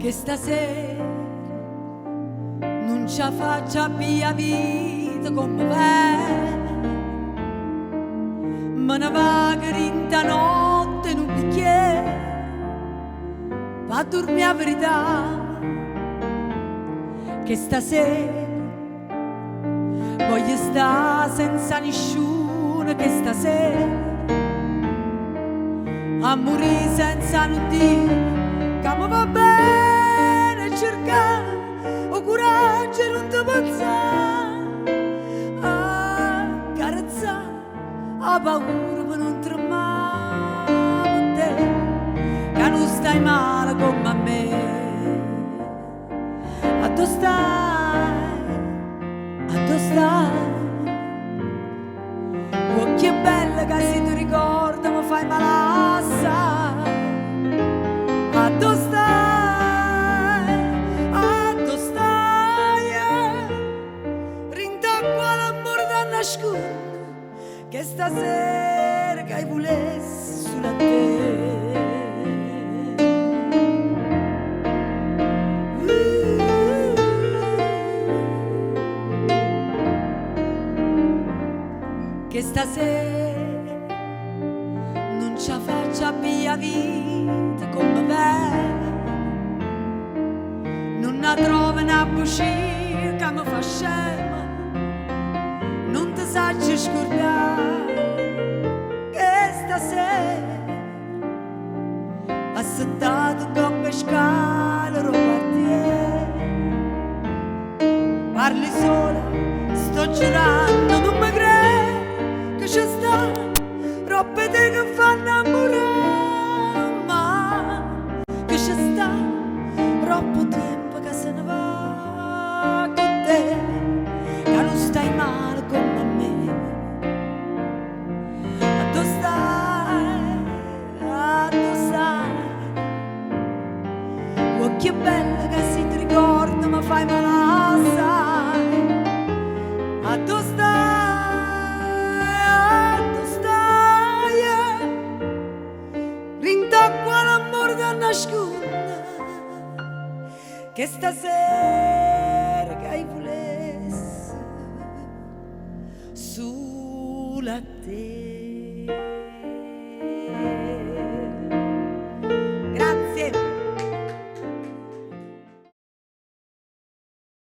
che stasera non ci faccia via vita come va. Me ne va che rinta notte in un bicchiere va a dormire a verità, che stasera voglio stare senza nessuno, che stasera a morire senza non dire che mi va bene cercare o coraggio e non ti pensare a carezzare a paura per non tremare con te, che non stai male come a me. A dove stai? A dove stai? Oh, che bella che se ti ricorda mi fai male assai. A dove stai? A dove stai? Rintacqua l'amore da nascondere che stasera che hai volessi sulla te. Che stasera non ci faccia via vita come me, non ne trovo una buccia che mi fa scema, non ti saggio scordare che stasera assettato dopo scala lo quartiere, parli sola, sto girando, non mi credi che ci sta roppe te che fanno innamorare, ma che ci sta troppo tempo che se ne va con te, che non stai male come a me. A dove stai? A dove stai? Oh, che bella che si ti ricorda mi fai male assai. A dove stai? Rintacqua l'amore da nascondere che stasera